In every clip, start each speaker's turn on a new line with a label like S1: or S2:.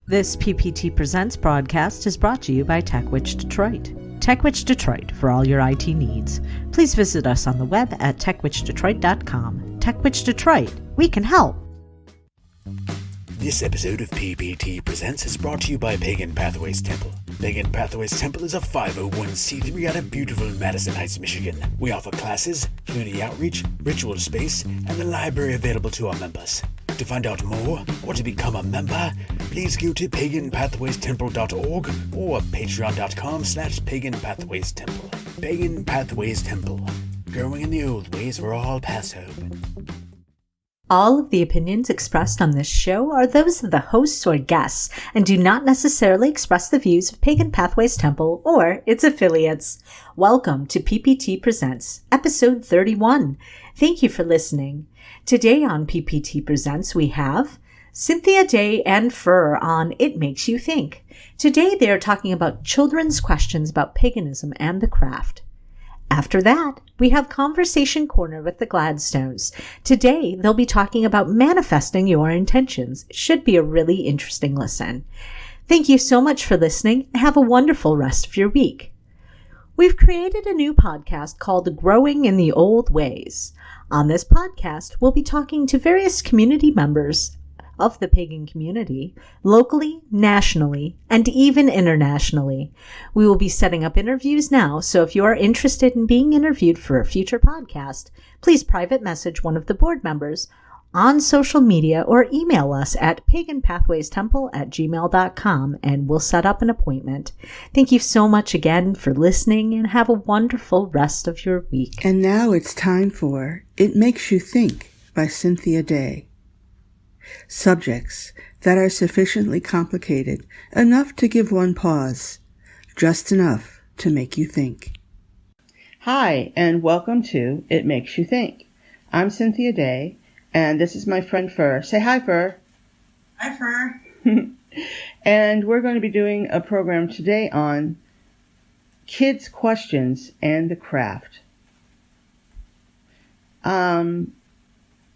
S1: This PPT Presents broadcast is brought to you by TechWitch Detroit. TechWitch Detroit for all your IT needs. Please visit us on the web at techwitchdetroit.com. TechWitch Detroit, we can help.
S2: This episode of PPT Presents is brought to you by Pagan Pathways Temple. Pagan Pathways Temple is a 501c3 out of beautiful Madison Heights, Michigan. We offer classes, community outreach, ritual space, and the library available to our members. To find out more or to become a member, please go to paganpathwaystemple.org or patreon.com/paganpathwaystemple. Pagan Pathways Temple. Growing in the old ways we're all past hope.
S1: All of the opinions expressed on this show are those of the hosts or guests and do not necessarily express the views of Pagan Pathways Temple or its affiliates. Welcome to PPT Presents, episode 31. Thank you for listening. Today on PPT Presents we have Cynthia Day and Fur on It Makes You Think. Today they are talking about children's questions about paganism and the craft. After that, we have Conversation Corner with the Gladstones. Today, they'll be talking about manifesting your intentions. It should be a really interesting listen. Thank you so much for listening and have a wonderful rest of your week. We've created a new podcast called Growing in the Old Ways. On this podcast, we'll be talking to various community members of the pagan community, locally, nationally, and even internationally. We will be setting up interviews now, so if you are interested in being interviewed for a future podcast, please private message one of the board members on social media or email us at paganpathwaystemple@gmail.com and we'll set up an appointment. Thank you so much again for listening and have a wonderful rest of your week.
S3: And now it's time for It Makes You Think by Cynthia Day. Subjects that are sufficiently complicated enough to give one pause, just enough to make you think. Hi, and welcome to It Makes You Think. I'm Cynthia Day, and this is my friend Fur. Say hi, Fur.
S4: Hi, Fur.
S3: And we're going to be doing a program today on kids' questions and the craft.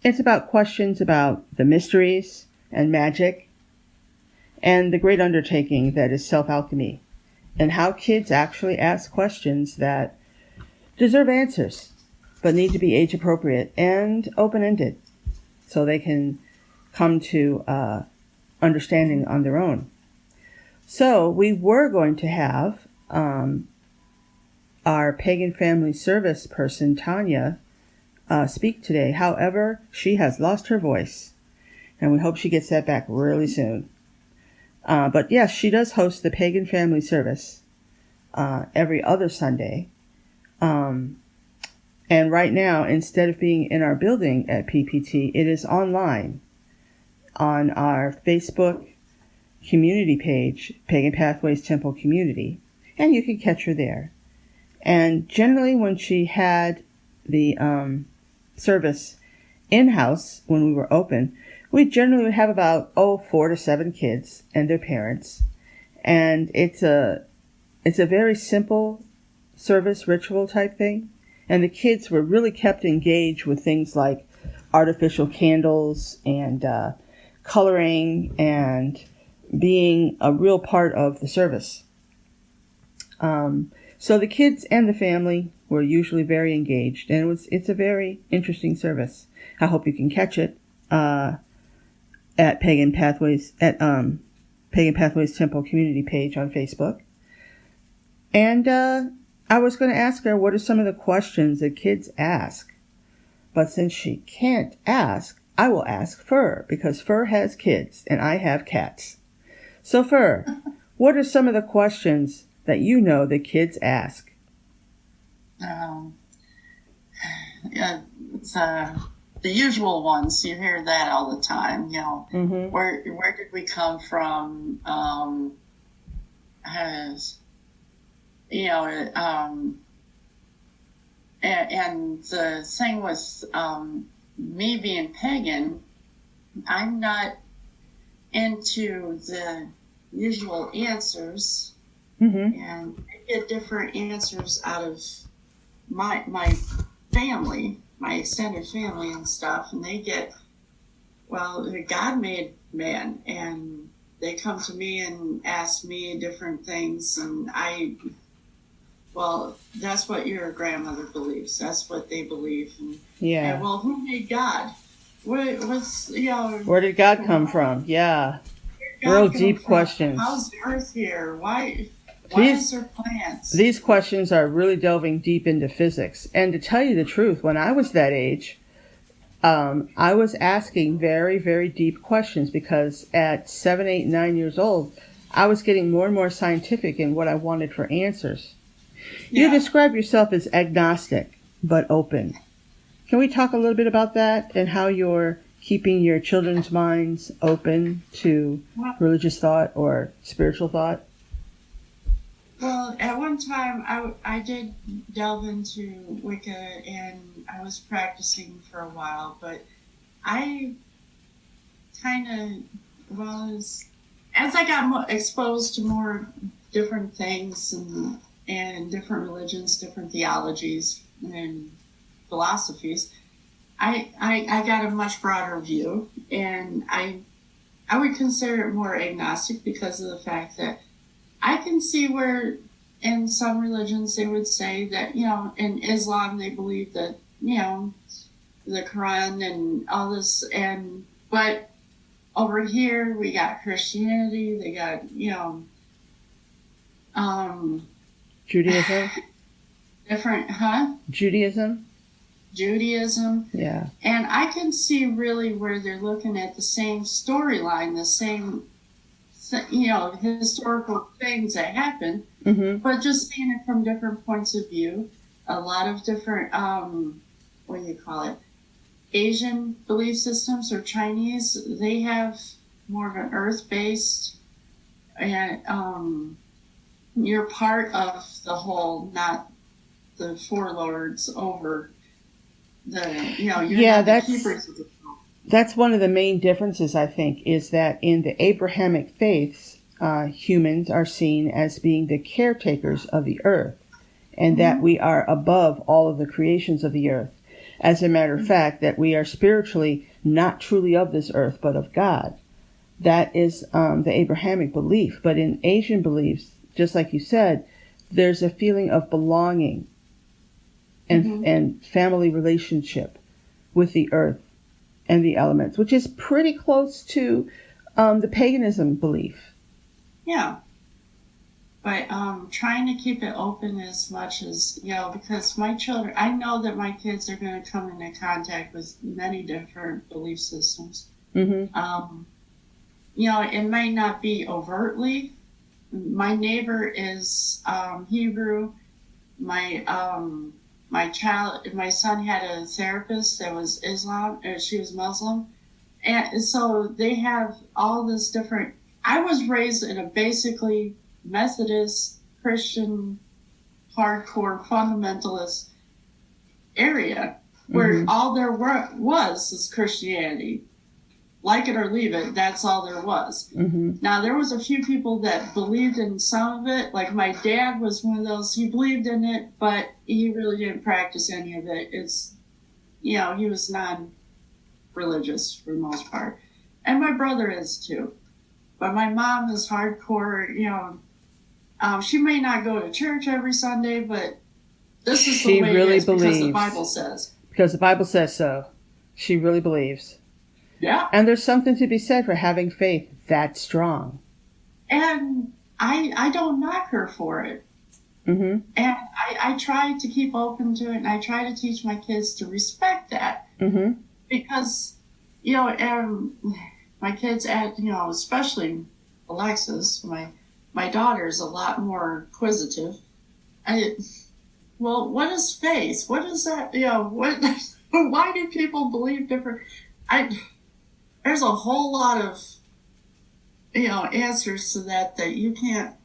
S3: It's about questions about the mysteries and magic and the great undertaking that is self-alchemy and how kids actually ask questions that deserve answers but need to be age-appropriate and open-ended so they can come to understanding on their own. So we were going to have our Pagan Family Service person, Tanya, speak today. However, she has lost her voice, and we hope she gets that back really soon. But yes, she does host the Pagan Family Service every other Sunday. And right now, instead of being in our building at PPT, it is online on our Facebook community page, Pagan Pathways Temple Community, and you can catch her there. And generally, when she had the service in-house when we were open, we generally would have about 4 to 7 kids and their parents, and it's a very simple service ritual type thing, and the kids were really kept engaged with things like artificial candles and coloring and being a real part of the service. So the kids and the family were usually very engaged, and it's a very interesting service. I hope you can catch it at Pagan Pathways Temple Community page on Facebook. And I was going to ask her what are some of the questions that kids ask, but since she can't ask, I will ask Fur because Fur has kids and I have cats. So Fur, what are some of the questions that you know the kids ask?
S4: Yeah, it's the usual ones. You hear that all the time. You know, where did we come from? And the thing with me being pagan, I'm not into the usual answers, and I get different answers out of my family, my extended family and stuff, and they get, well, God made man, and they come to me and ask me different things, and well, that's what your grandmother believes. That's what they believe. And well, who made God?
S3: Where did God come from? Yeah. Real deep questions.
S4: How's the earth here? Why is there plants?
S3: These questions are really delving deep into physics. And to tell you the truth, when I was that age, I was asking very, very deep questions because at 7, 8, 9 years old, I was getting more and more scientific in what I wanted for answers. You describe yourself as agnostic, but open. Can we talk a little bit about that and how you're keeping your children's minds open to religious thought or spiritual thought?
S4: Well, at one time, I did delve into Wicca, and I was practicing for a while, but I kind of was, as I got exposed to more different things and different religions, different theologies, and philosophies, I got a much broader view, and I would consider it more agnostic because of the fact that I can see where in some religions they would say that, in Islam they believe that, the Quran and all this, but over here we got Christianity, they got,
S3: Judaism?
S4: Different,
S3: Judaism?
S4: Yeah. And I can see really where they're looking at the same storyline, the same, historical things that happen, but just seeing it from different points of view. A lot of different, Asian belief systems or Chinese, they have more of an earth-based, and you're part of the whole, not the forelords over the, you're not the keepers of the throne.
S3: That's one of the main differences, I think, is that in the Abrahamic faiths, humans are seen as being the caretakers of the earth, and that we are above all of the creations of the earth. As a matter of fact, that we are spiritually not truly of this earth, but of God. That is the Abrahamic belief. But in Asian beliefs, just like you said, there's a feeling of belonging and family relationship with the earth and the elements, which is pretty close to the paganism belief.
S4: Yeah. But trying to keep it open as much as, because my children, I know that my kids are going to come into contact with many different belief systems. It may not be overtly. My neighbor is Hebrew. My son had a therapist that was Islam, or she was Muslim. And so they have all this different, I was raised in a basically Methodist, Christian, hardcore, fundamentalist area where all there was Christianity. Like it or leave it, that's all there was. Now, there was a few people that believed in some of it. Like my dad was one of those, he believed in it, but he really didn't practice any of it. It's, he was non-religious for the most part. And my brother is too. But my mom is hardcore, she may not go to church every Sunday, but this is the way
S3: really
S4: it is
S3: believes,
S4: because the Bible says.
S3: Because the Bible says so. She really believes.
S4: Yeah.
S3: And there's something to be said for having faith that strong.
S4: And I don't knock her for it. And I try to keep open to it, and I try to teach my kids to respect that. Because, my kids, especially Alexis, my daughter's a lot more inquisitive. Well, what is faith? What is that? Why do people believe different? There's a whole lot of, answers to that you can't,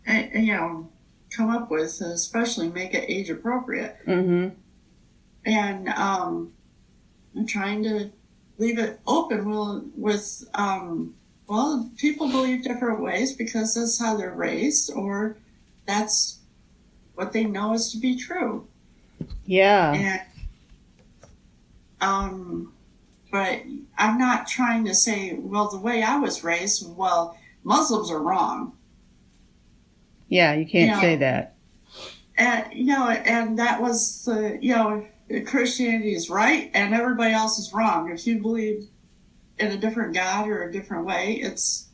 S4: come up with, especially make it age appropriate. And I'm trying to leave it open with people believe different ways because that's how they're raised, or that's what they know is to be true.
S3: Yeah.
S4: And, but I'm not trying to say, well, the way I was raised, Muslims are wrong.
S3: Yeah, you can't say that.
S4: And, and that was, Christianity is right and everybody else is wrong. If you believe in a different God or a different way, it's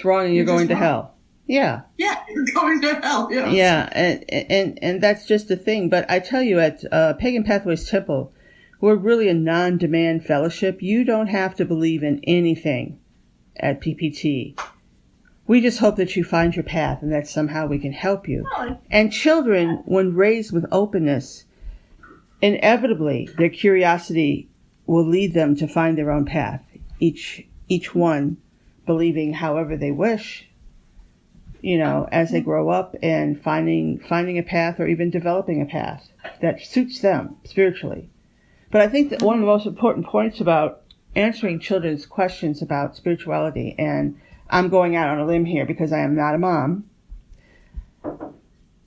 S3: wrong and you're going to hell. Yeah.
S4: Yeah, you're going to hell. Yes.
S3: Yeah, and that's just the thing. But I tell you, at Pagan Pathways Temple, we're really a non-demand fellowship. You don't have to believe in anything at PPT. We just hope that you find your path and that somehow we can help you. And children, when raised with openness, inevitably their curiosity will lead them to find their own path. Each one believing however they wish, as they grow up and finding a path or even developing a path that suits them spiritually. But I think that one of the most important points about answering children's questions about spirituality, and I'm going out on a limb here because I am not a mom,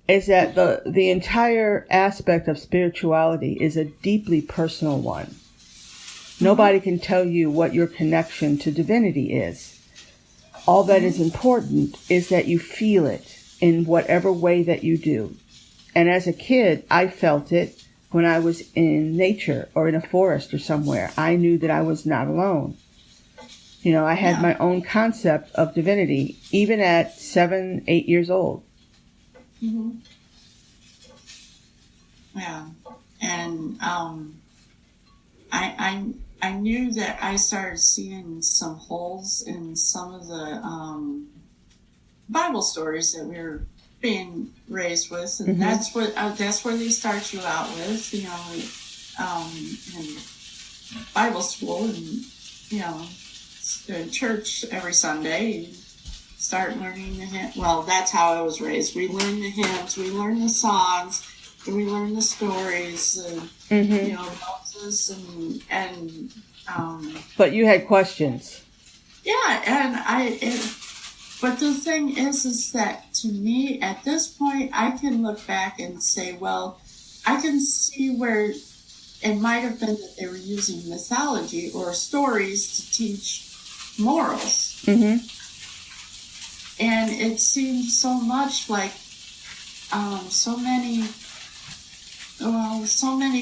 S3: is that the entire aspect of spirituality is a deeply personal one. Nobody can tell you what your connection to divinity is. All that is important is that you feel it in whatever way that you do. And as a kid, I felt it when I was in nature or in a forest or somewhere. I knew that I was not alone. I had my own concept of divinity, even at 7, 8 years old.
S4: Mm-hmm. Yeah. And I knew that I started seeing some holes in some of the Bible stories that we were being raised with, and that's where they start you out with, in Bible school, and in church every Sunday. You start learning the hymns. Well, that's how I was raised. We learn the hymns, we learn the songs, and we learn the stories. Moses and
S3: But you had questions.
S4: Yeah, but the thing is that to me, at this point, I can look back and say, well, I can see where it might have been that they were using mythology or stories to teach morals.
S3: Mm-hmm.
S4: And it seems so much like so many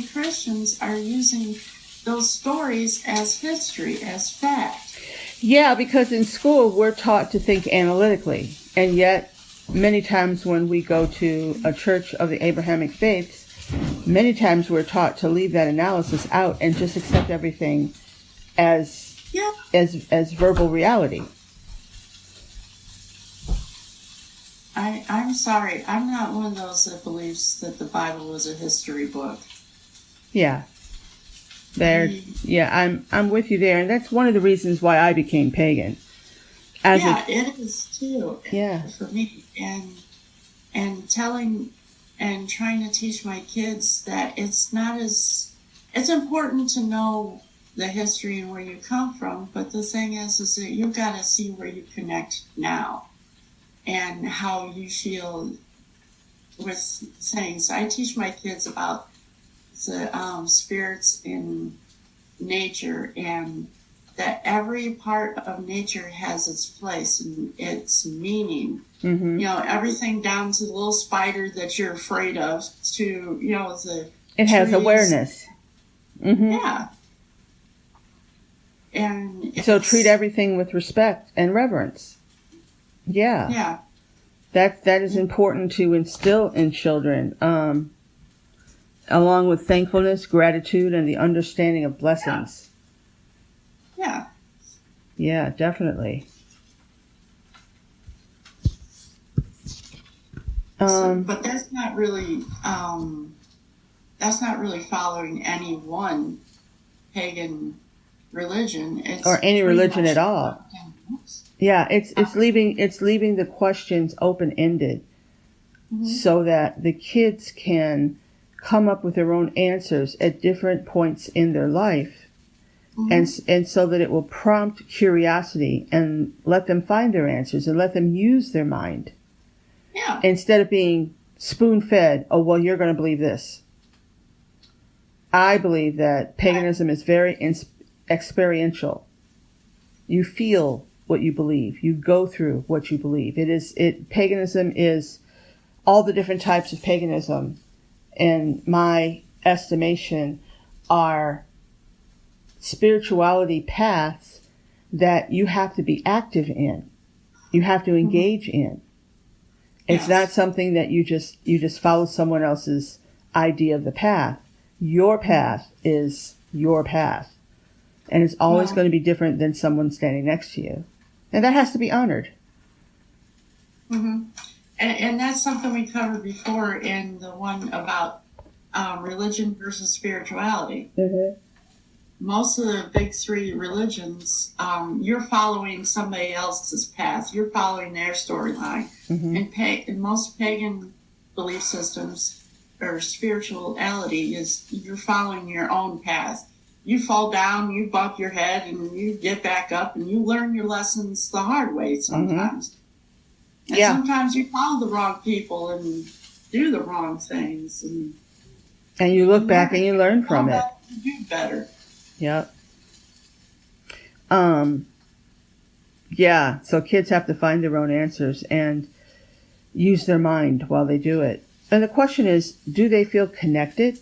S4: Christians are using those stories as history, as fact.
S3: Yeah, because in school we're taught to think analytically, and yet many times when we go to a church of the Abrahamic faiths, many times we're taught to leave that analysis out and just accept everything as verbal reality.
S4: I'm sorry, I'm not one of those that believes that the Bible was a history book.
S3: Yeah. I'm with you there, and that's one of the reasons why I became pagan.
S4: It is too.
S3: Yeah.
S4: For me, and telling and trying to teach my kids that it's important to know the history and where you come from, but the thing is that you've got to see where you connect now and how you feel with things. I teach my kids about the spirits in nature, and that every part of nature has its place and its meaning.
S3: Mm-hmm.
S4: Everything down to the little spider that you're afraid of to,
S3: it has awareness. Mm-hmm.
S4: Yeah. And
S3: so treat everything with respect and reverence. Yeah.
S4: Yeah.
S3: That is important to instill in children, along with thankfulness, gratitude, and the understanding of blessings.
S4: Yeah.
S3: Yeah, definitely.
S4: But that's not really following any one pagan religion.
S3: Or any religion at all. Yeah, it's leaving the questions open-ended, so that the kids can come up with their own answers at different points in their life, and so that it will prompt curiosity and let them find their answers and let them use their mind.
S4: Yeah.
S3: Instead of being spoon-fed, oh, well, you're going to believe this. I believe that paganism is very experiential. You feel what you believe. You go through what you believe. Paganism is all the different types of paganism, in my estimation, are spirituality paths that you have to be active in. You have to engage in. It's not something that you just follow someone else's idea of the path. Your path is your path. And it's always going to be different than someone standing next to you. And that has to be honored.
S4: Mm-hmm. And that's something we covered before in the one about religion versus spirituality. Mm-hmm. Most of the big three religions, you're following somebody else's path. You're following their storyline. Mm-hmm. In most pagan belief systems, or spirituality, is you're following your own path. You fall down, you bump your head, and you get back up, and you learn your lessons the hard way sometimes. Mm-hmm. And sometimes you follow the wrong people and do the wrong things.
S3: And you look back and you learn from it.
S4: You do better.
S3: Yep. So kids have to find their own answers and use their mind while they do it. And the question is, do they feel connected?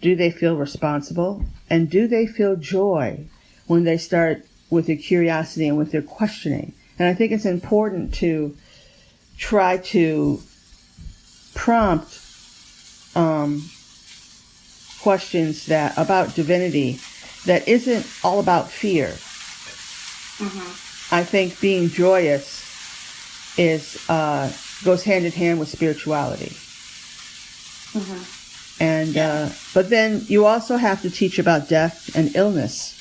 S3: Do they feel responsible? And do they feel joy when they start with their curiosity and with their questioning? And I think it's important to try to prompt questions about divinity that isn't all about fear. Mm-hmm. I think being joyous goes hand in hand with spirituality. Mm-hmm. And but then you also have to teach about death and illness,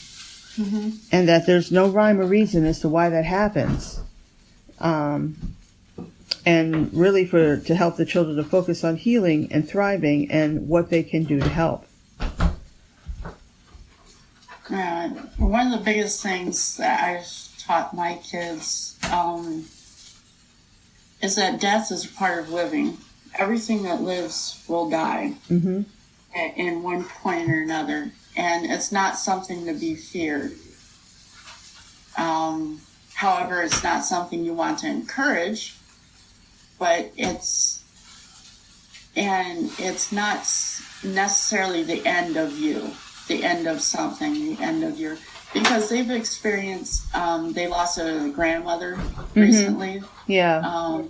S3: mm-hmm. and that there's no rhyme or reason as to why that happens. And really to help the children to focus on healing and thriving and what they can do to help.
S4: One of the biggest things that I've taught my kids is that death is a part of living. Everything that lives will die, mm-hmm. in one point or another, and it's not something to be feared. However, it's not something you want to encourage, but it's not necessarily the end of you, the end of something, the end of because they've experienced, they lost a grandmother mm-hmm. recently.
S3: Yeah.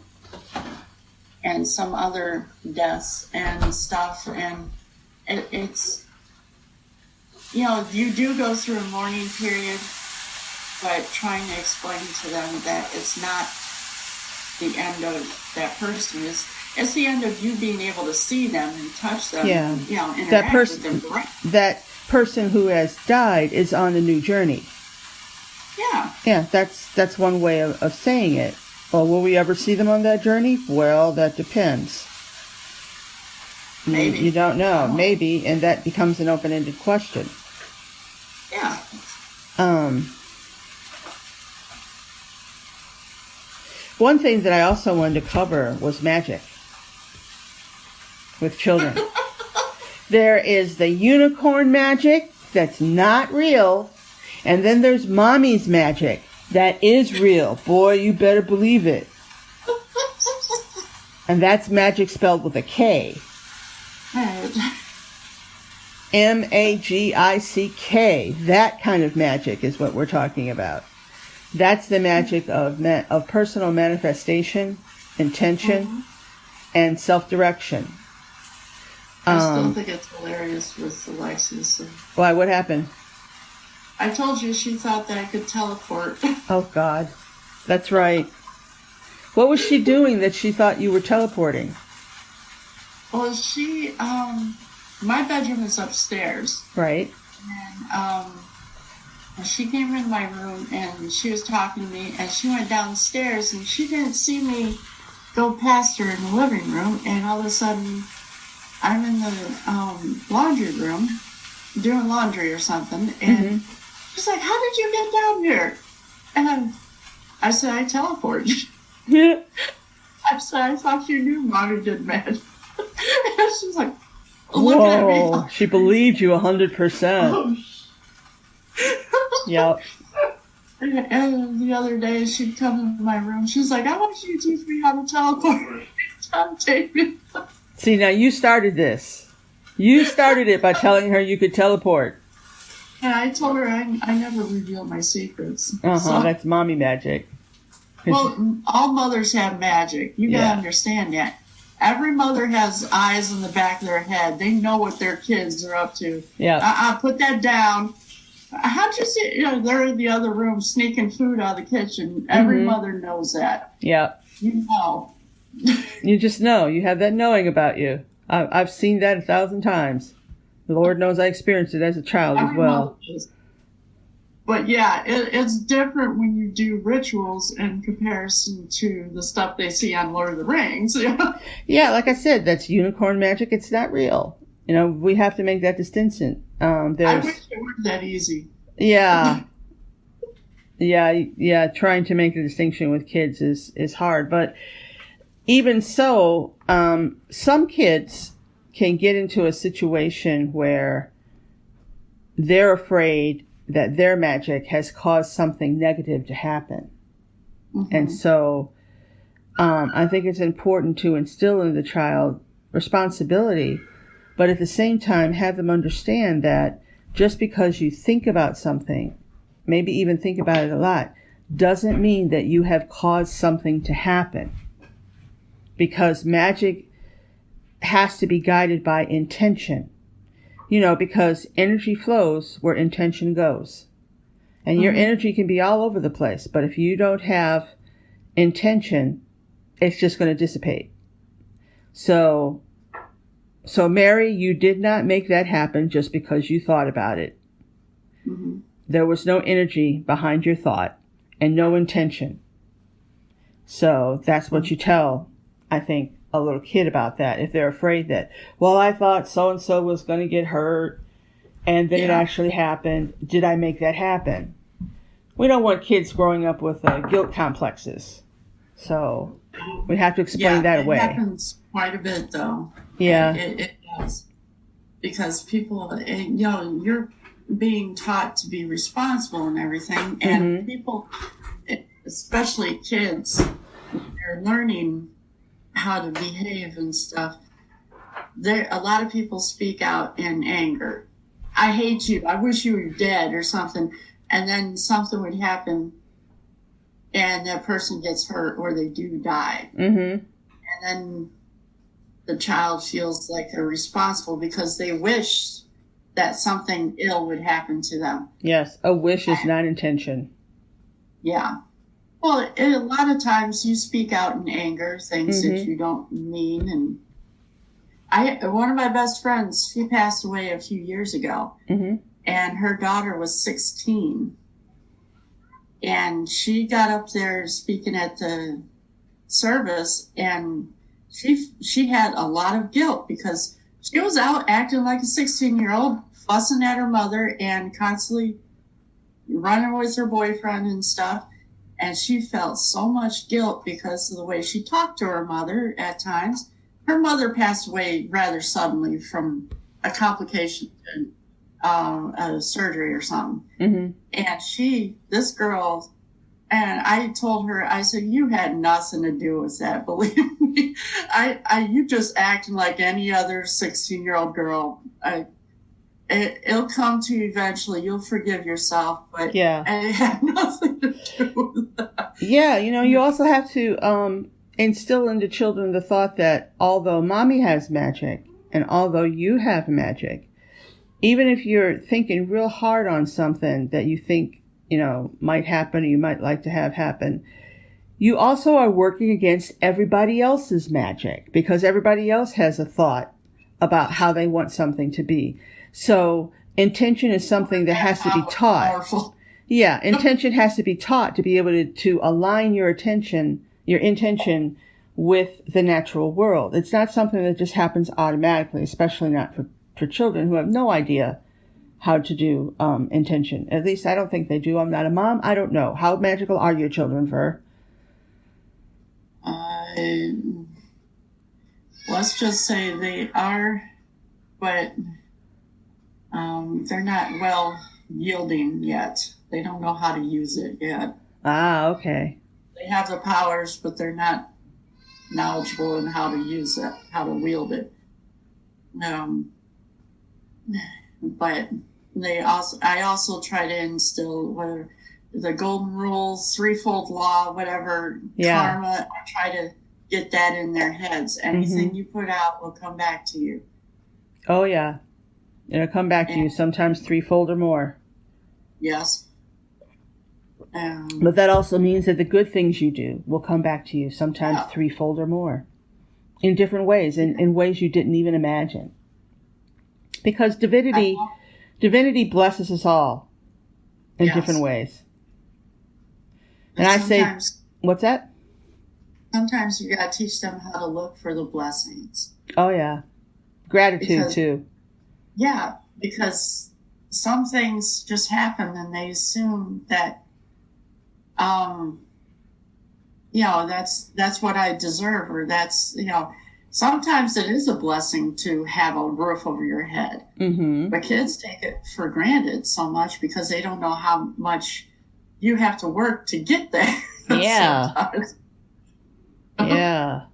S4: And some other deaths and stuff, and it's, you do go through a mourning period, but trying to explain to them that it's not the end of that person. It's the end of you being able to see them and touch them. Yeah. And, interact with them directly. That
S3: person who has died is on a new journey.
S4: Yeah.
S3: Yeah, that's one way of saying it. Well, will we ever see them on that journey? Well, that depends.
S4: Maybe.
S3: You don't know. Maybe, and that becomes an open-ended question.
S4: Yeah.
S3: One thing that I also wanted to cover was magic with children. There is the unicorn magic that's not real, and then there's mommy's magic. That is real. Boy, you better believe it. And that's magic spelled with a K. M-A-G-I-C-K. That kind of magic is what we're talking about. That's the magic of personal manifestation, intention, mm-hmm. and self-direction.
S4: I still think it's hilarious with Alexis.
S3: Why? What happened?
S4: I told you she thought that I could teleport.
S3: Oh, God. That's right. What was she doing that she thought you were teleporting?
S4: Well, my bedroom is upstairs.
S3: Right.
S4: And she came in my room and she was talking to me and she went downstairs and she didn't see me go past her in the living room, and all of a sudden I'm in the laundry room doing laundry or something, and mm-hmm. she's like, "How did you get down here?" And I said, "I teleported."
S3: Yeah.
S4: I said, "I thought you knew Mommy did magic." And she's like, looking at me.
S3: Whoa, she believed you 100%. Yep.
S4: And the other day, she'd come into my room. She's like, I want you to teach me how to teleport. Take me.
S3: See, now you started this. You started it by telling her you could teleport.
S4: And I told her I never reveal my secrets.
S3: So, that's mommy magic.
S4: Well, all mothers have magic. You gotta understand that. Every mother has eyes in the back of their head. They know what their kids are up to.
S3: Yeah.
S4: Put that down. How'd you see? They're in the other room sneaking food out of the kitchen. Every mother knows that.
S3: Yeah.
S4: You know.
S3: You just know. You have that knowing about you. I've seen that 1,000 times. The Lord knows I experienced it as a child as well.
S4: But yeah, it's different when you do rituals in comparison to the stuff they see on Lord of the Rings.
S3: Yeah, like I said, that's unicorn magic. It's not real. We have to make that distinction.
S4: I wish it were that easy.
S3: Yeah. Yeah. Trying to make the distinction with kids is hard. But even so, some kids can get into a situation where they're afraid that their magic has caused something negative to happen. And so I think it's important to instill in the child responsibility, but at the same time have them understand that just because you think about something, maybe even think about it a lot, doesn't mean that you have caused something to happen. Because magic has to be guided by intention. Because energy flows where intention goes. And your energy can be all over the place, but if you don't have intention, it's just going to dissipate. So Mary, you did not make that happen just because you thought about it. There was no energy behind your thought and no intention. So that's what you tell, I think, a little kid about that. If they're afraid that, well, I thought so-and-so was going to get hurt and then it actually happened. Did I make that happen? We don't want kids growing up with guilt complexes. So we have to explain that away.
S4: It happens quite a bit, though.
S3: Yeah.
S4: It does. Because people, you're being taught to be responsible and everything. And people, especially kids, they're learning how to behave and stuff. A lot of people speak out in anger. I hate you. I wish you were dead or something. And then something would happen and that person gets hurt or they do die. And then the child feels like they're responsible because they wish that something ill would happen to them.
S3: Yes, a wish is not intention.
S4: Yeah. Well, a lot of times you speak out in anger, things that you don't mean. And one of my best friends, she passed away a few years ago, and her daughter was 16. And she got up there speaking at the service, and she had a lot of guilt because she was out acting like a 16-year-old, fussing at her mother and constantly running with her boyfriend and stuff. And she felt so much guilt because of the way she talked to her mother at times. Her mother passed away rather suddenly from a complication, a surgery or something. And this girl, and I told her, I said, you had nothing to do with that, believe me. You just acting like any other 16-year-old girl. It'll come to you eventually. You'll forgive yourself, but it had nothing to do with that. Yeah,
S3: you also have to instill into children the thought that although mommy has magic and although you have magic, even if you're thinking real hard on something that you think, might happen or you might like to have happen, you also are working against everybody else's magic because everybody else has a thought about how they want something to be. So intention is something that has to be taught.
S4: Powerful.
S3: Yeah, intention has to be taught to be able to align your intention with the natural world. It's not something that just happens automatically, especially not for children who have no idea how to do intention. At least I don't think they do. I'm not a mom. I don't know. How magical are your children, Fur?
S4: Let's just say they are, but they're not well yielding yet. They don't know how to use it yet.
S3: Ah, okay.
S4: They have the powers, but they're not knowledgeable in how to use it, how to wield it. But I also try to instill the golden rules, threefold law, whatever, karma. I try to get that in their heads. Anything you put out will come back to you.
S3: Oh, yeah. It'll come back to you, sometimes threefold or more.
S4: Yes.
S3: But that also means that the good things you do will come back to you, sometimes threefold or more, in different ways, in ways you didn't even imagine. Because divinity blesses us all in different ways. And I say, what's that?
S4: Sometimes you got to teach them how to look for the blessings.
S3: Oh, yeah. Gratitude, too.
S4: Yeah, because some things just happen and they assume that, that's what I deserve, or that's, sometimes it is a blessing to have a roof over your head. Mm-hmm. But kids take it for granted so much because they don't know how much you have to work to get there.
S3: Yeah. Yeah.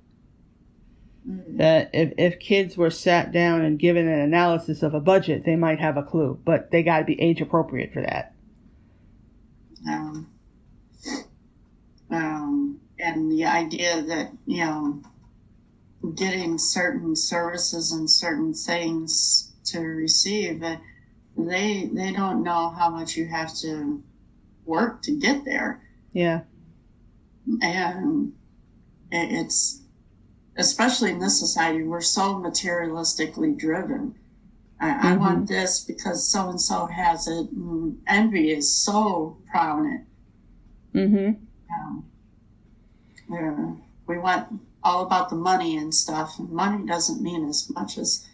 S3: That if kids were sat down and given an analysis of a budget, they might have a clue, but they got to be age appropriate for that.
S4: And the idea that, getting certain services and certain things to receive, they don't know how much you have to work to get there.
S3: Yeah.
S4: And it's, especially in this society, we're so materialistically driven. I want this because so-and-so has it. And envy is so prominent. Mm-hmm. We want all about the money and stuff. And money doesn't mean as much as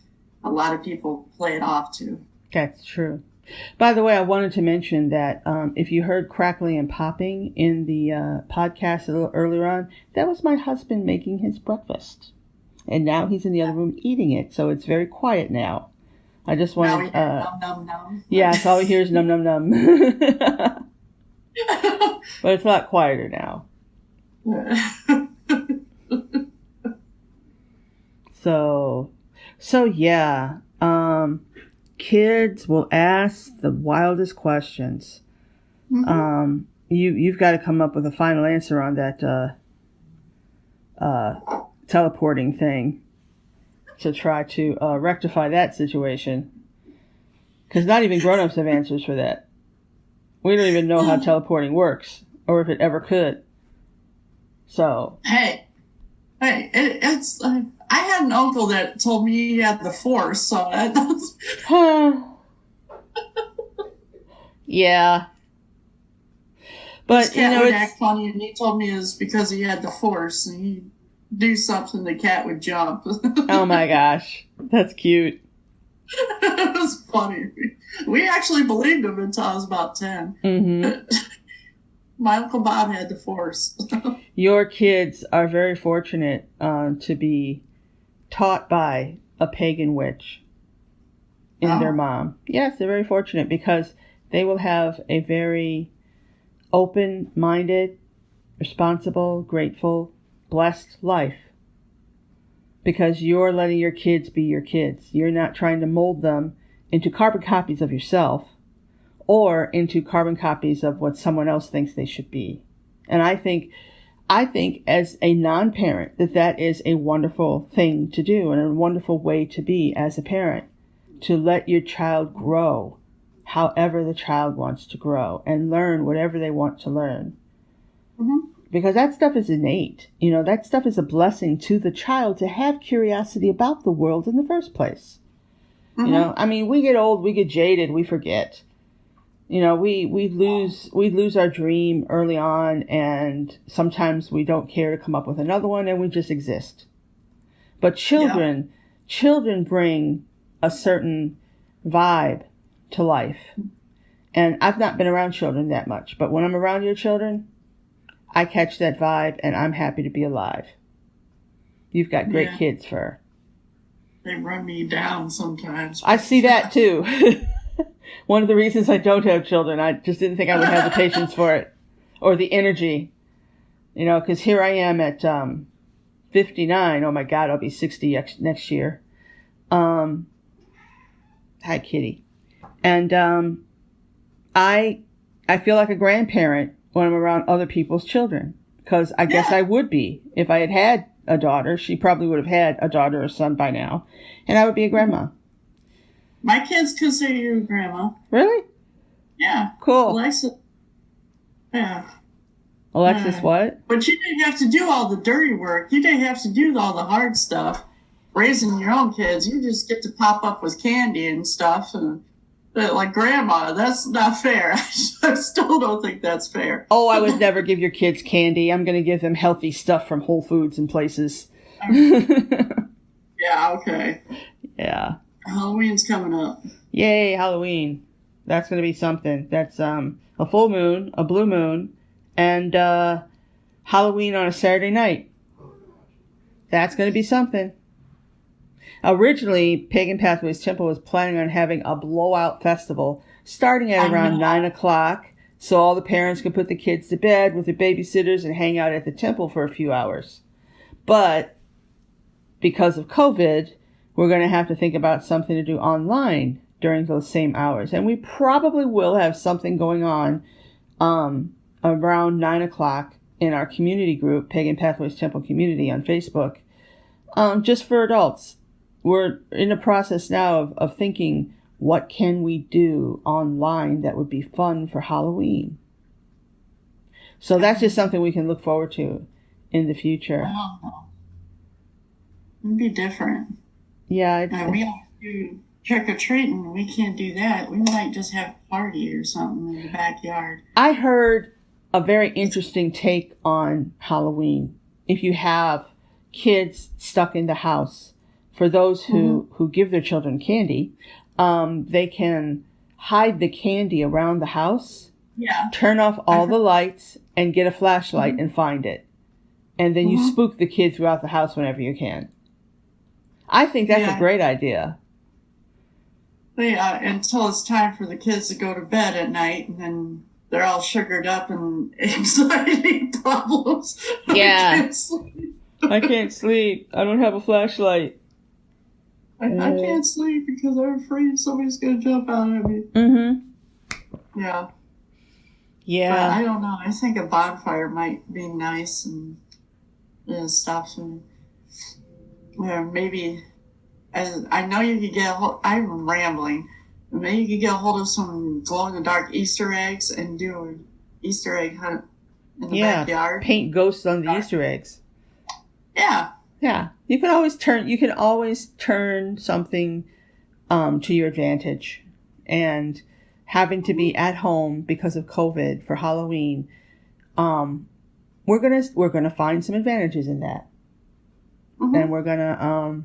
S4: a lot of people play it off to.
S3: That's true. By the way, I wanted to mention that if you heard crackling and popping in the podcast a little earlier on, that was my husband making his breakfast. And now he's in the other room eating it, so it's very quiet now. I just wanted...
S4: num, num, num.
S3: Yeah, so all we hear is num, num, num. But it's a lot quieter now. So yeah. Kids will ask the wildest questions. Mm-hmm. You've got to come up with a final answer on that teleporting thing to try to rectify that situation. Because not even grown-ups have answers for that. We don't even know how teleporting works, or if it ever could. So. Hey,
S4: it's. I had an uncle that told me he had the Force, so that's.
S3: Yeah. But
S4: his cat would act funny, and he told me it was because he had the Force, and he'd do something, the cat would jump.
S3: Oh my gosh, that's cute.
S4: It was funny. We actually believed him until I was about 10. Mm-hmm. My Uncle Bob had the Force.
S3: Your kids are very fortunate to be taught by a pagan witch in their mom. Yes, they're very fortunate because they will have a very open-minded, responsible, grateful, blessed life. Because you're letting your kids be your kids. You're not trying to mold them into carbon copies of yourself or into carbon copies of what someone else thinks they should be. And I think as a non-parent that is a wonderful thing to do and a wonderful way to be as a parent, to let your child grow however the child wants to grow and learn whatever they want to learn. Mm-hmm. Because that stuff is innate. That stuff is a blessing to the child to have curiosity about the world in the first place. Mm-hmm. We get old, we get jaded, we forget. We lose our dream early on, and sometimes we don't care to come up with another one, and we just exist. But children bring a certain vibe to life. And I've not been around children that much, but when I'm around your children, I catch that vibe, and I'm happy to be alive. You've got great kids, Fur.
S4: They run me down sometimes.
S3: I see that, too. One of the reasons I don't have children, I just didn't think I would have the patience for it or the energy, because here I am at 59. Oh my God, I'll be 60 next year. Hi, kitty. And I feel like a grandparent when I'm around other people's children, because I guess I would be. If I had had a daughter, she probably would have had a daughter or son by now, and I would be a grandma.
S4: My kids consider you a grandma.
S3: Really?
S4: Yeah.
S3: Cool.
S4: Alexis. Yeah.
S3: Alexis, what?
S4: But you didn't have to do all the dirty work. You didn't have to do all the hard stuff. Raising your own kids, you just get to pop up with candy and stuff. But like grandma, that's not fair. I still don't think that's fair.
S3: Oh, I would never give your kids candy. I'm going to give them healthy stuff from Whole Foods and places.
S4: Yeah, okay.
S3: Yeah.
S4: Halloween's coming up.
S3: Yay, Halloween. That's going to be something. That's a full moon, a blue moon, and Halloween on a Saturday night. That's going to be something. Originally, Pagan Pathways Temple was planning on having a blowout festival starting at around 9 o'clock so all the parents could put the kids to bed with their babysitters and hang out at the temple for a few hours. But because of COVID, we're going to have to think about something to do online during those same hours. And we probably will have something going on around 9 o'clock in our community group, Pagan Pathways Temple Community on Facebook, just for adults. We're in the process now of thinking, what can we do online that would be fun for Halloween? So that's just something we can look forward to in the future.
S4: Wow. It'd be different.
S3: Yeah.
S4: We all do trick-or-treating. We can't do that. We might just have a party or something in the backyard.
S3: I heard a very interesting take on Halloween. If you have kids stuck in the house, for those who give their children candy, they can hide the candy around the house, turn off all the lights, and get a flashlight and find it. And then you spook the kid throughout the house whenever you can. I think that's a great idea.
S4: Yeah, until it's time for the kids to go to bed at night, and then they're all sugared up and anxiety problems.
S3: Yeah. I can't sleep. I don't have a flashlight.
S4: I can't sleep because I'm afraid somebody's going to jump out at me.
S3: Mm-hmm.
S4: Yeah.
S3: Yeah.
S4: But I don't know. I think a bonfire might be nice and stuff. And maybe, I know you could get a hold, I'm rambling. Maybe you could get a hold of some glow-in-the-dark Easter eggs and do an Easter egg hunt in the backyard.
S3: Paint ghosts on the Easter eggs.
S4: Yeah.
S3: Yeah, you can always turn something to your advantage, and having to be at home because of COVID for Halloween, we're gonna find some advantages in that, and we're gonna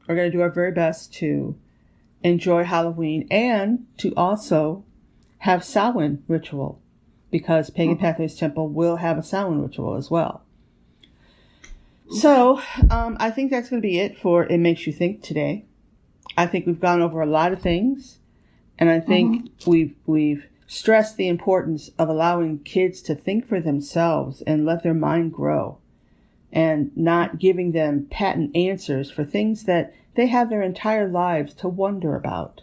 S3: do our very best to enjoy Halloween and to also have Samhain ritual, because Pagan Pathways Temple will have a Samhain ritual as well. So, I think that's going to be it for It Makes You Think today. I think we've gone over a lot of things, and I think we've stressed the importance of allowing kids to think for themselves and let their mind grow, and not giving them patent answers for things that they have their entire lives to wonder about.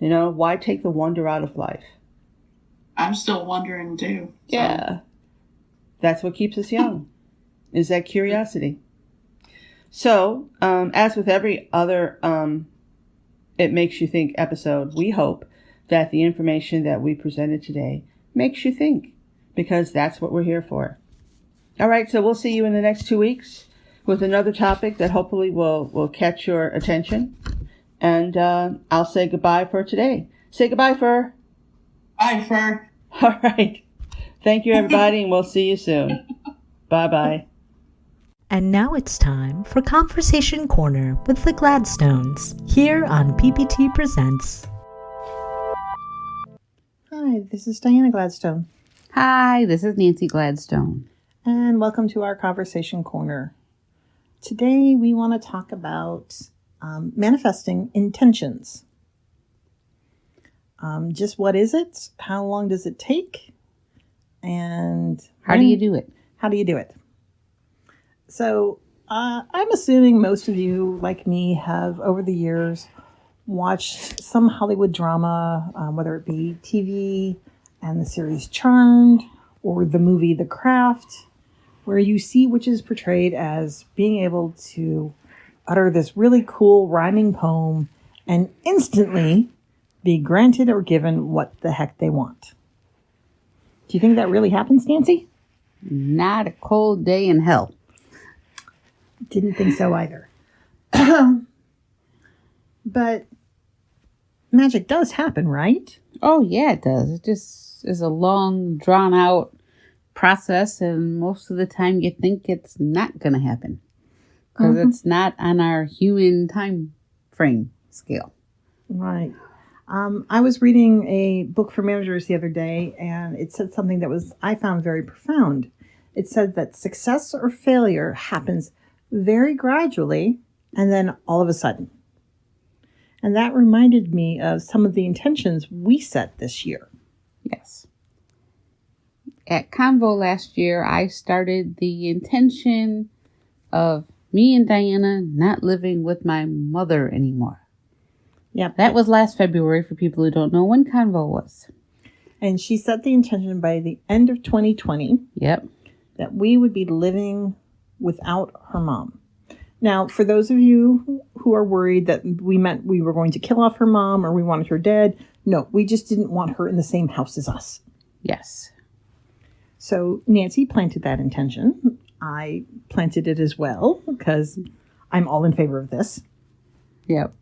S3: Why take the wonder out of life?
S4: I'm still wondering too. So.
S3: Yeah. That's what keeps us young. Is that curiosity. So, as with every other It Makes You Think episode, we hope that the information that we presented today makes you think, because that's what we're here for. All right, so we'll see you in the next 2 weeks with another topic that hopefully will catch your attention. And I'll say goodbye for today. Say goodbye, Fur.
S4: Bye, Fur.
S3: All right. Thank you, everybody, and we'll see you soon. Bye-bye.
S1: And now it's time for Conversation Corner with the Gladstones, here on PPT Presents.
S5: Hi, this is Diana Gladstone.
S6: Hi, this is Nancy Gladstone.
S5: And welcome to our Conversation Corner. Today we want to talk about manifesting intentions. Just what is it? How long does it take? And
S6: How do you do it?
S5: How do you do it? So I'm assuming most of you, like me, have over the years watched some Hollywood drama, whether it be TV and the series Charmed or the movie The Craft, where you see witches portrayed as being able to utter this really cool rhyming poem and instantly be granted or given what the heck they want. Do you think that really happens, Nancy?
S6: Not a cold day in hell.
S5: Didn't think so either. But magic does happen, right?
S6: Oh, yeah, it does. It just is a long, drawn-out process, and most of the time you think it's not going to happen because it's not on our human time frame scale.
S5: Right. I was reading a book for managers the other day, and it said something that I found very profound. It said that success or failure happens very gradually and then all of a sudden. And that reminded me of some of the intentions we set this year.
S6: Yes. At Convo last year, I started the intention of me and Diana not living with my mother anymore.
S5: Yep.
S6: That was last February for people who don't know when Convo was.
S5: And she set the intention by the end of 2020
S6: Yep.
S5: that we would be living without her mom. Now, for those of you who are worried that we meant we were going to kill off her mom or we wanted her dead, no, we just didn't want her in the same house as us.
S6: Yes.
S5: So Nancy planted that intention. I planted it as well because I'm all in favor of this.
S6: Yep.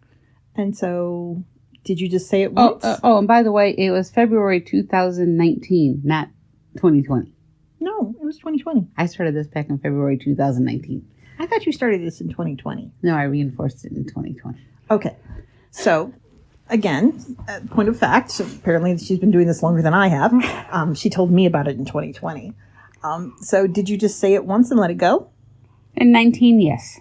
S5: And so, did you just say it once?
S6: And by the way, it was February 2019, not 2020.
S5: No, it was 2020.
S6: I started this back in February 2019.
S5: I thought you started this in 2020.
S6: No, I reinforced it in 2020.
S5: Okay. So, again, point of fact, so apparently she's been doing this longer than I have. She told me about it in 2020. So, did you just say it once and let it go?
S6: In 19, yes.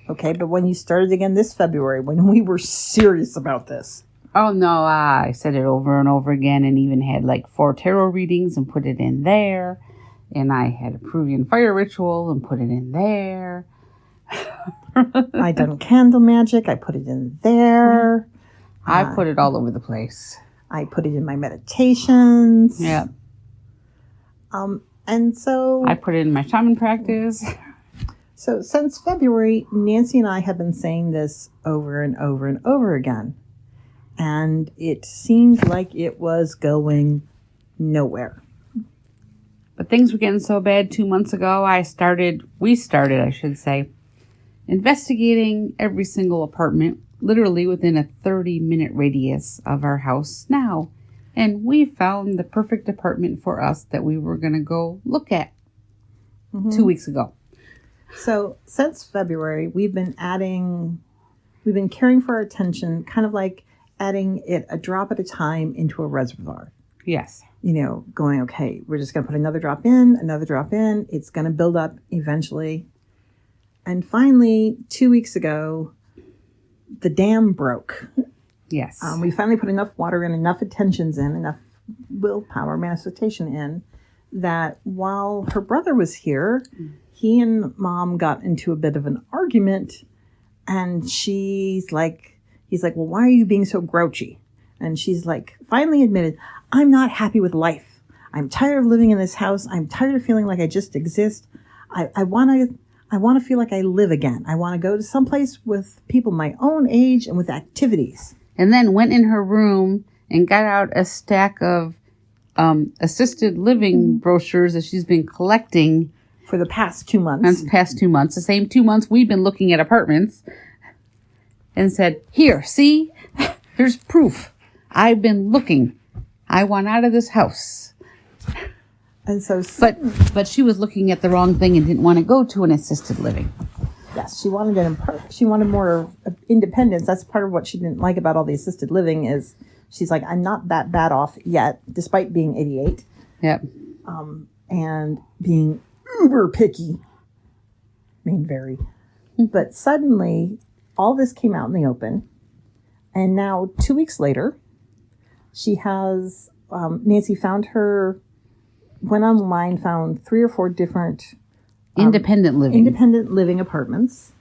S5: Okay, but when you started again this February, when we were serious about this.
S6: Oh, no, I said it over and over again and even had like 4 tarot readings and put it in there. And I had a Peruvian fire ritual and put it in there.
S5: I done candle magic. I put it in there.
S6: I put it all over the place.
S5: I put it in my meditations.
S6: Yeah.
S5: And so
S6: I put it in my shaman practice.
S5: So since February, Nancy and I have been saying this over and over and over again. And it seemed like it was going nowhere.
S6: But things were getting so bad 2 months ago, we started, investigating every single apartment, literally within a 30-minute radius of our house now. And we found the perfect apartment for us that we were going to go look at 2 weeks ago.
S5: So since February, we've been caring for our attention, kind of like adding it a drop at a time into a reservoir.
S6: Yes.
S5: Going, okay, we're just going to put another drop in. It's going to build up eventually. And finally, 2 weeks ago, the dam broke.
S6: Yes.
S5: We finally put enough water in, enough attentions in, enough willpower, manifestation in, that while her brother was here, he and Mom got into a bit of an argument, and he's like, well, why are you being so grouchy? And she's like, finally admitted, I'm not happy with life. I'm tired of living in this house. I'm tired of feeling like I just exist. I want to feel like I live again. I want to go to someplace with people my own age and with activities.
S6: And then went in her room and got out a stack of assisted living brochures that she's been collecting
S5: for the past 2 months.
S6: The same 2 months we've been looking at apartments, and said, here, see, there's proof. I've been looking. I want out of this house.
S5: And so,
S6: but she was looking at the wrong thing and didn't want to go to an assisted living.
S5: Yes, she wanted more independence. That's part of what she didn't like about all the assisted living is she's like, I'm not that bad off yet, despite being 88.
S6: Yep.
S5: And being uber picky. I mean, very. But suddenly, all this came out in the open. And now, 2 weeks later, She has, Nancy went online, found 3 or 4 different
S6: independent
S5: living apartments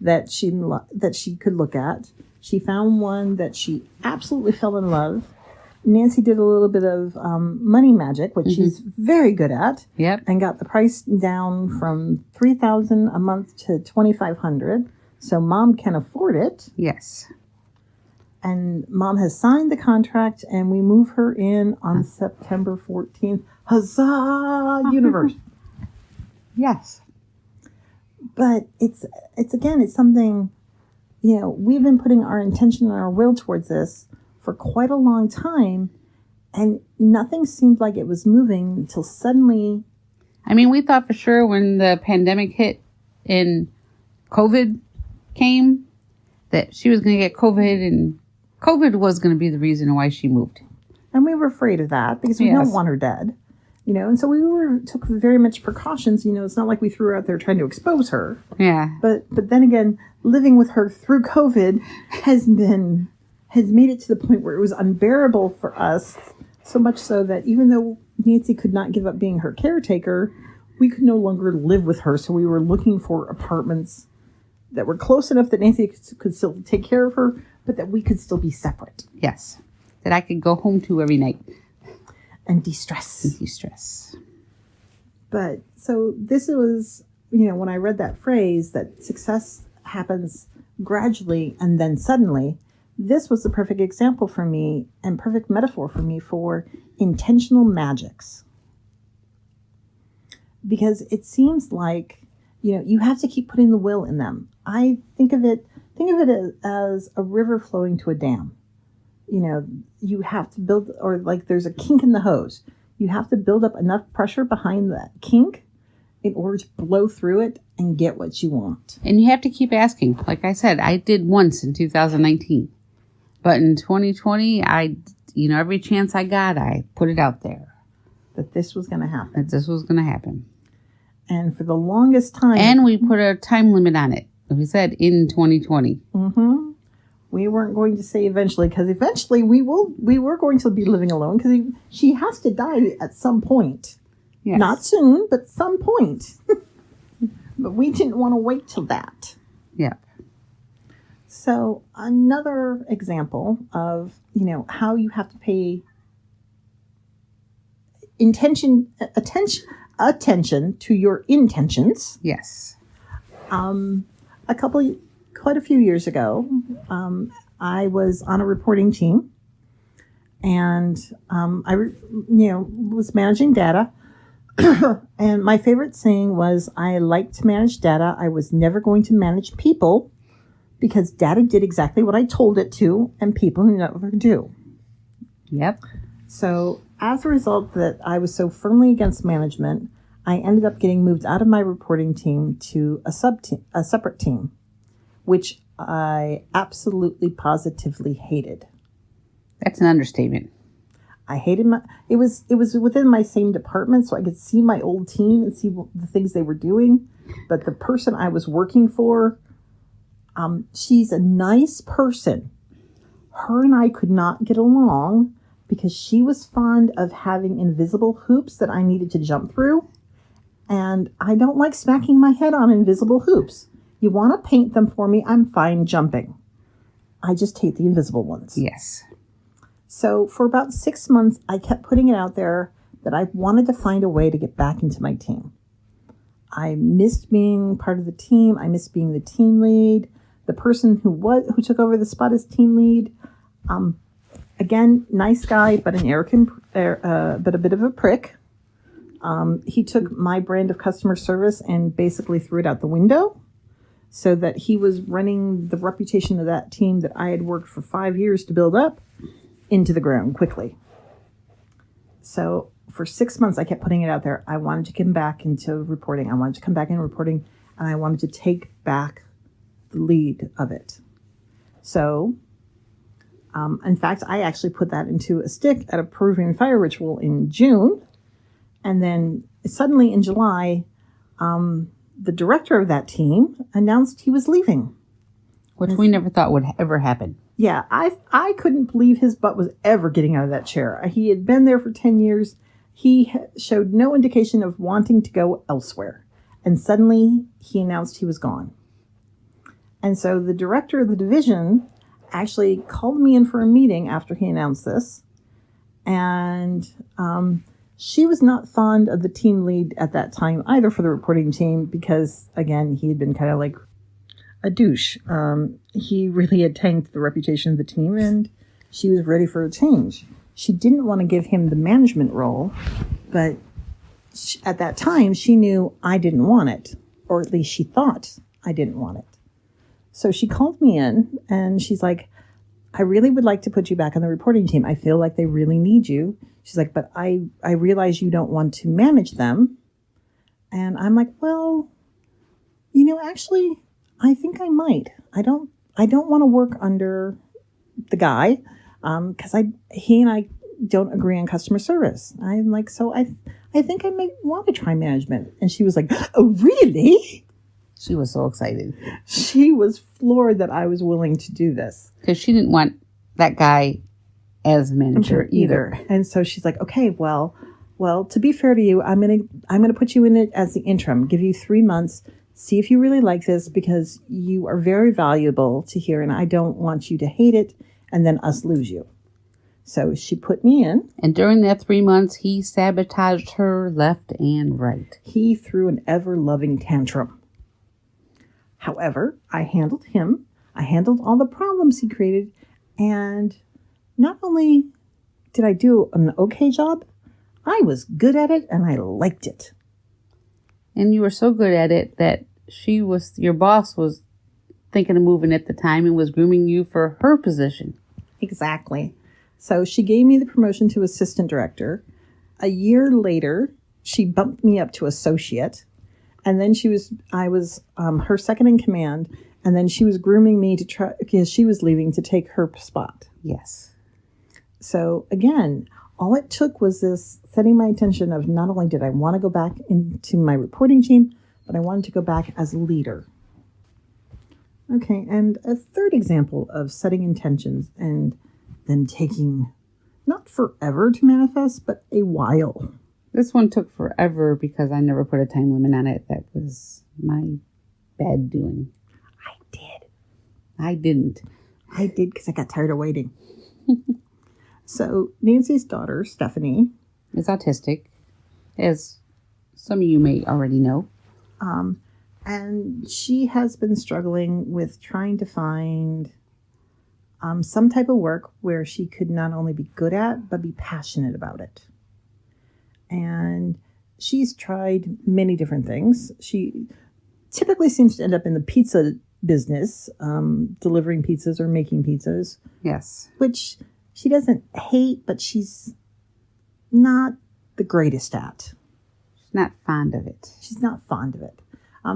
S5: that she could look at. She found one that she absolutely fell in love. Nancy did a little bit of money magic, which she's very good at.
S6: Yep.
S5: And got the price down from $3,000 a month to $2,500. So Mom can afford it.
S6: Yes.
S5: And Mom has signed the contract, and we move her in on September 14th. Huzzah, universe.
S6: Yes.
S5: But it's something, we've been putting our intention and our will towards this for quite a long time, and nothing seemed like it was moving until suddenly.
S6: I mean, we thought for sure when the pandemic hit and COVID came that she was going to get COVID, and COVID was going to be the reason why she moved.
S5: And we were afraid of that because we don't want her dead, and so we took very much precautions. It's not like we threw her out there trying to expose her.
S6: Yeah.
S5: But then again, living with her through COVID has made it to the point where it was unbearable for us, so much so that even though Nancy could not give up being her caretaker, we could no longer live with her. So we were looking for apartments that were close enough that Nancy could still take care of her, but that we could still be separate.
S6: Yes. That I could go home to every night.
S5: And de-stress. But so this was, when I read that phrase that success happens gradually and then suddenly, this was the perfect example for me and perfect metaphor for me for intentional magics. Because it seems like, you have to keep putting the will in them. I think of it as a river flowing to a dam. You have to build, or like there's a kink in the hose. You have to build up enough pressure behind that kink in order to blow through it and get what you want.
S6: And you have to keep asking. Like I said, I did once in 2019. But in 2020, every chance I got, I put it out there.
S5: That this was going to happen. And for the longest time.
S6: And we put a time limit on it. We said in 2020.
S5: Mm-hmm. We weren't going to say eventually, because eventually we were going to be living alone, because she has to die at some point.
S6: Yes.
S5: Not soon, but some point. But we didn't want to wait till that.
S6: Yeah.
S5: So another example of, how you have to pay attention to your intentions.
S6: Yes.
S5: Quite a few years ago, I was on a reporting team, and I was managing data. And my favorite saying was, I like to manage data. I was never going to manage people, because data did exactly what I told it to, and people never do.
S6: Yep.
S5: So as a result that I was so firmly against management, I ended up getting moved out of my reporting team to a separate team, which I absolutely positively hated.
S6: That's an understatement.
S5: I hated it was within my same department, so I could see my old team and see the things they were doing. But the person I was working for, she's a nice person. Her and I could not get along because she was fond of having invisible hoops that I needed to jump through. And I don't like smacking my head on invisible hoops. You want to paint them for me, I'm fine jumping. I just hate the invisible ones.
S6: Yes.
S5: So for about 6 months, I kept putting it out there that I wanted to find a way to get back into my team. I missed being part of the team. I missed being the team lead. The person who took over the spot as team lead, again, nice guy, but an arrogant, but a bit of a prick. He took my brand of customer service and basically threw it out the window, so that he was running the reputation of that team that I had worked for 5 years to build up into the ground quickly. So for 6 months, I kept putting it out there. I wanted to come back into reporting. I wanted to come back in reporting, and I wanted to take back the lead of it. So, in fact, I actually put that into a stick at a Peruvian fire ritual in June. And then suddenly in July, the director of that team announced he was leaving.
S6: Which we never thought would ever happen.
S5: Yeah, I couldn't believe his butt was ever getting out of that chair. He had been there for 10 years. He showed no indication of wanting to go elsewhere. And suddenly he announced he was gone. And so the director of the division actually called me in for a meeting after he announced this. And she was not fond of the team lead at that time either for the reporting team because, again, he had been kind of like a douche. He really had tanked the reputation of the team, and she was ready for a change. She didn't want to give him the management role, but at that time, she knew I didn't want it, or at least she thought I didn't want it. So she called me in, and she's like, I really would like to put you back on the reporting team. I feel like they really need you. She's like, but I realize you don't want to manage them. And I'm like, well, actually, I think I might. I don't want to work under the guy because he and I don't agree on customer service. I'm like, so I think I may want to try management. And she was like, oh, really?
S6: She was so excited.
S5: She was floored that I was willing to do this.
S6: Because she didn't want that guy as manager either.
S5: And so she's like, okay, well, to be fair to you, I'm gonna put you in it as the interim, give you 3 months, see if you really like this because you are very valuable to here and I don't want you to hate it and then us lose you. So she put me in.
S6: And during that 3 months, he sabotaged her left and right.
S5: He threw an ever-loving tantrum. However, I handled him. I handled all the problems he created. And not only did I do an okay job, I was good at it and I liked it.
S6: And you were so good at it that your boss was thinking of moving at the time and was grooming you for her position.
S5: Exactly. So she gave me the promotion to assistant director. A year later, she bumped me up to associate. And then I was her second in command. And then she was grooming me to try, because she was leaving to take her spot.
S6: Yes.
S5: So again, all it took was this setting my attention of not only did I want to go back into my reporting team, but I wanted to go back as a leader. Okay, and a third example of setting intentions and then taking not forever to manifest, but a while.
S6: This one took forever because I never put a time limit on it. That was my bad doing.
S5: I did.
S6: I didn't.
S5: I did because I got tired of waiting. So Nancy's daughter, Stephanie,
S6: is autistic, as some of you may already know.
S5: And she has been struggling with trying to find some type of work where she could not only be good at, but be passionate about it. And she's tried many different things. She typically seems to end up in the pizza business, delivering pizzas or making pizzas.
S6: Yes.
S5: Which she doesn't hate, but she's not the greatest at.
S6: She's not fond of it.
S5: She's not fond of it.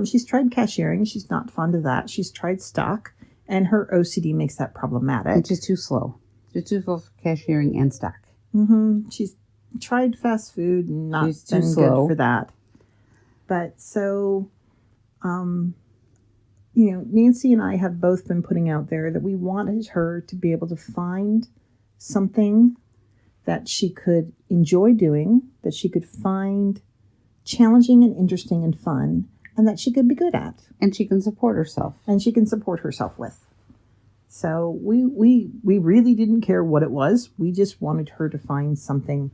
S5: She's tried cashiering. She's not fond of that. She's tried stock, and her OCD makes that problematic.
S6: Which is too slow. She's too slow for cashiering and stock.
S5: Mm-hmm. She's tried fast food and not been good for that. But so, Nancy and I have both been putting out there that we wanted her to be able to find something that she could enjoy doing, that she could find challenging and interesting and fun, and that she could be good at.
S6: And she can support herself.
S5: And she can support herself with. So we really didn't care what it was. We just wanted her to find something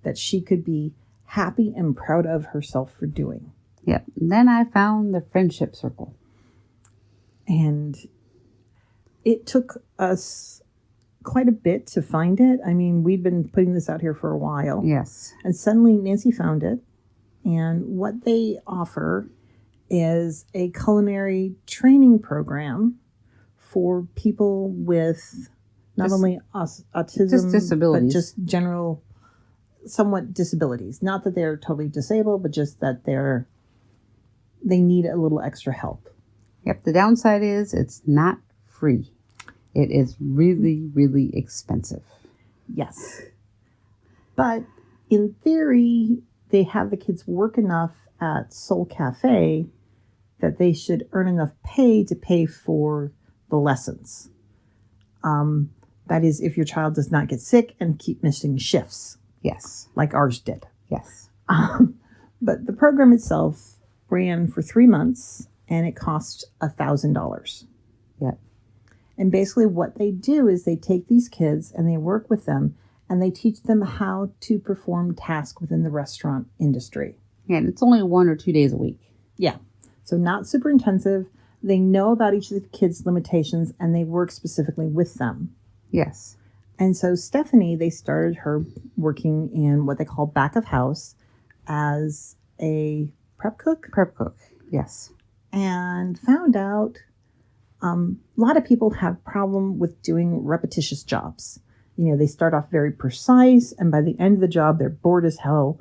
S5: that she could be happy and proud of herself for doing.
S6: Yep. And then I found the friendship circle.
S5: And it took us quite a bit to find it. I mean, we'd been putting this out here for a while.
S6: Yes.
S5: And suddenly Nancy found it. And what they offer is a culinary training program for people with not only autism,
S6: just disabilities,
S5: but just general, somewhat disabilities. Not that they're totally disabled, but just that they need a little extra help.
S6: Yep. The downside is it's not free. It is really, really expensive.
S5: Yes. But in theory, they have the kids work enough at Soul Cafe that they should earn enough pay to pay for the lessons. That is, if your child does not get sick and keep missing shifts,
S6: Yes.
S5: like ours did.
S6: Yes.
S5: But the program itself ran for 3 months, and it cost $1,000.
S6: Yep.
S5: And basically what they do is they take these kids and they work with them, and they teach them how to perform tasks within the restaurant industry.
S6: Yeah, and it's only 1 or 2 days a week.
S5: Yeah. So not super intensive. They know about each of the kids' limitations, and they work specifically with them.
S6: Yes.
S5: And so Stephanie, they started her working in what they call back of house as a prep cook.
S6: Prep cook. Yes.
S5: And found out a lot of people have problem with doing repetitious jobs. They start off very precise, and by the end of the job, they're bored as hell.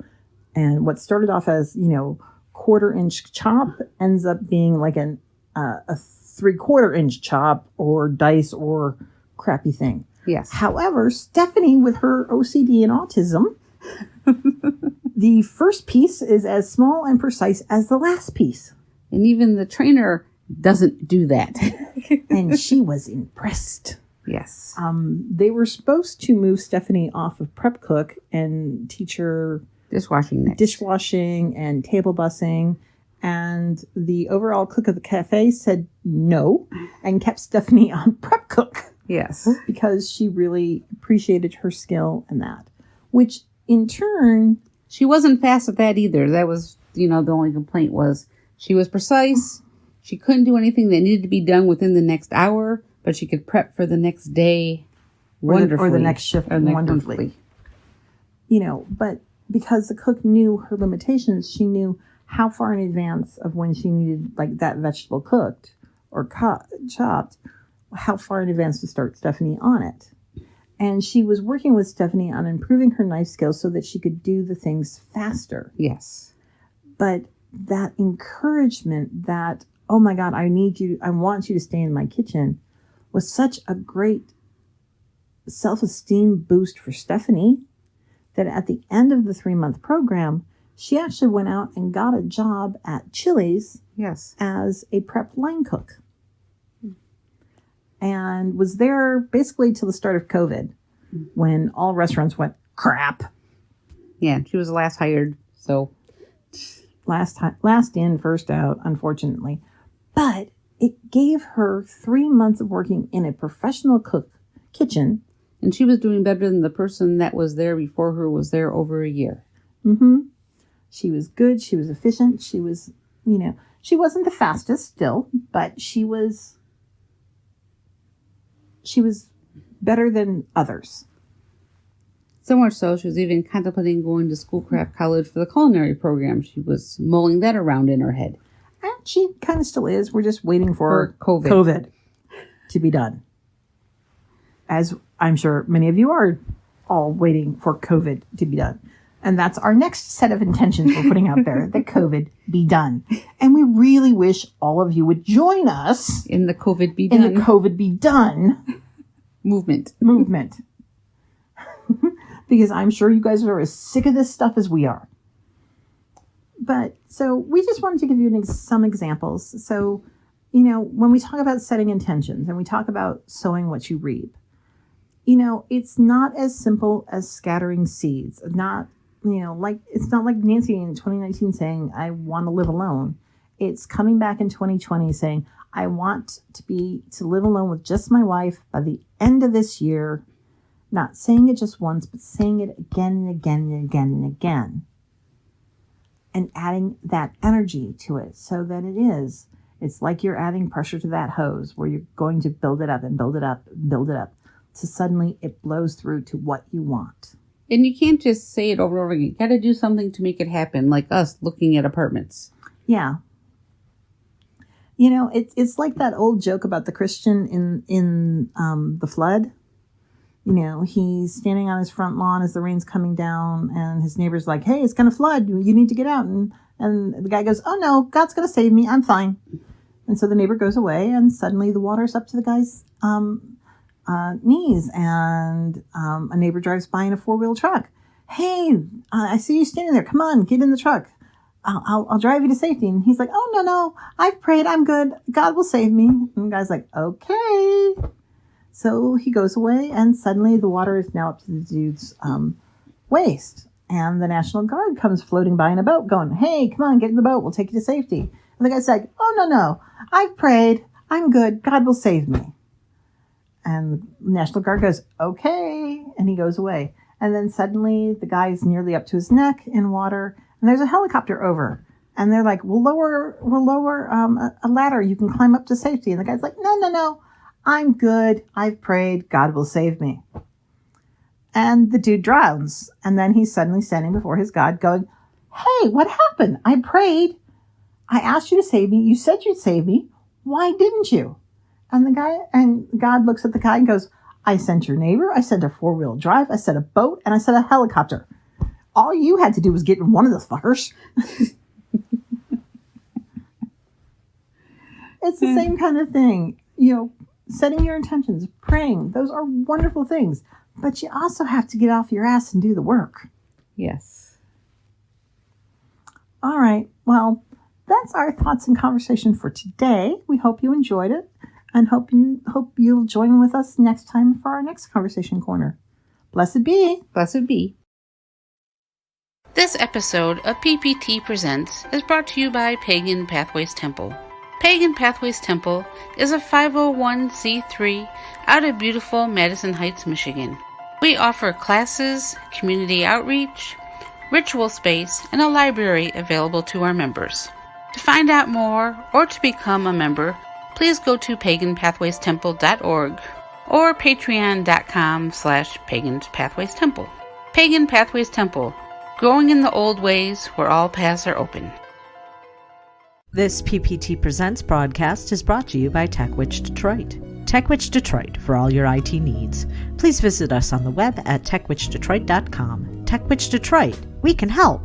S5: And what started off as, 1/4-inch chop ends up being like a 3/4-inch chop or dice or crappy thing.
S6: Yes.
S5: However, Stephanie, with her OCD and autism, the first piece is as small and precise as the last piece.
S6: And even the trainer doesn't do that.
S5: And she was impressed.
S6: Yes.
S5: They were supposed to move Stephanie off of prep cook and teach her
S6: Dishwashing next.
S5: dishwashing and table bussing. And the overall cook of the cafe said no and kept Stephanie on prep cook.
S6: Yes.
S5: Because she really appreciated her skill in that. Which in turn...
S6: She wasn't fast at that either. That was, the only complaint was she was precise. She couldn't do anything that needed to be done within the next hour, but she could prep for the next day wonderfully.
S5: Or the next shift wonderfully. But because the cook knew her limitations, she knew how far in advance of when she needed like that vegetable cooked or chopped, how far in advance to start Stephanie on it. And she was working with Stephanie on improving her knife skills so that she could do the things faster.
S6: Yes.
S5: But that encouragement that, oh my God, I want you to stay in my kitchen, was such a great self-esteem boost for Stephanie that at the end of the 3-month program, she actually went out and got a job at Chili's.
S6: Yes.
S5: As a prep line cook. And was there basically till the start of COVID, when all restaurants went crap.
S6: Yeah, she was the last hired, so
S5: last in, first out, unfortunately. But it gave her 3 months of working in a professional kitchen.
S6: And she was doing better than the person that was there before her was there over a year.
S5: Mm-hmm. She was good. She was efficient. She was, she wasn't the fastest still, but she was better than others.
S6: So much so, she was even contemplating going to Schoolcraft College for the culinary program. She was mulling that around in her head.
S5: And she kind of still is. We're just waiting for
S6: COVID
S5: to be done. As I'm sure many of you are all waiting for COVID to be done. And that's our next set of intentions we're putting out there, that COVID be done. And we really wish all of you would join us
S6: in the COVID be done.
S5: In the COVID be done
S6: movement.
S5: Because I'm sure you guys are as sick of this stuff as we are. But so we just wanted to give you some examples. So, when we talk about setting intentions and we talk about sowing what you reap, it's not as simple as scattering seeds. It's not like Nancy in 2019 saying, I want to live alone. It's coming back in 2020 saying, I want to live alone with just my wife by the end of this year. Not saying it just once, but saying it again and again and again and again. And adding that energy to it so that it's like you're adding pressure to that hose where you're going to build it up and build it up and build it up. So suddenly it blows through to what you want.
S6: And you can't just say it over and over again. You got to do something to make it happen, like us looking at apartments.
S5: Yeah. It's like that old joke about the Christian in the flood. He's standing on his front lawn as the rain's coming down, and his neighbor's like, hey, it's going to flood. You need to get out. And the guy goes, oh, no, God's going to save me. I'm fine. And so the neighbor goes away, and suddenly the water's up to the guy's knees, and a neighbor drives by in a 4-wheel truck. Hey, I see you standing there. Come on, get in the truck. I'll drive you to safety. And he's like, oh, no, I've prayed. I'm good. God will save me. And the guy's like, okay. So he goes away, and suddenly the water is now up to the dude's waist. And the National Guard comes floating by in a boat going, hey, come on, get in the boat. We'll take you to safety. And the guy's like, oh, no. I've prayed. I'm good. God will save me. And the National Guard goes, okay. And he goes away. And then suddenly the guy's nearly up to his neck in water. And there's a helicopter over. And they're like, we'll lower a ladder. You can climb up to safety. And the guy's like, no. I'm good. I've prayed. God will save me. And the dude drowns. And then he's suddenly standing before his God going, hey, what happened? I prayed. I asked you to save me. You said you'd save me. Why didn't you? And God looks at the guy and goes, I sent your neighbor. I sent a 4-wheel drive. I sent a boat. And I sent a helicopter. All you had to do was get in one of those fuckers. It's the same kind of thing. Setting your intentions, praying. Those are wonderful things. But you also have to get off your ass and do the work.
S6: Yes.
S5: All right. Well, that's our thoughts and conversation for today. We hope you enjoyed it and hope you'll join with us next time for our next Conversation Corner. Blessed be.
S6: Blessed be. This episode of PPT Presents is brought to you by Pagan Pathways Temple. Pagan Pathways Temple is a 501c3 out of beautiful Madison Heights, Michigan. We offer classes, community outreach, ritual space, and a library available to our members. To find out more or to become a member, please go to paganpathwaystemple.org or patreon.com/paganpathwaystemple. Pagan Pathways Temple, growing in the old ways where all paths are open.
S1: This PPT Presents broadcast is brought to you by TechWitch Detroit. TechWitch Detroit for all your IT needs. Please visit us on the web at techwitchdetroit.com. TechWitch Detroit, we can help.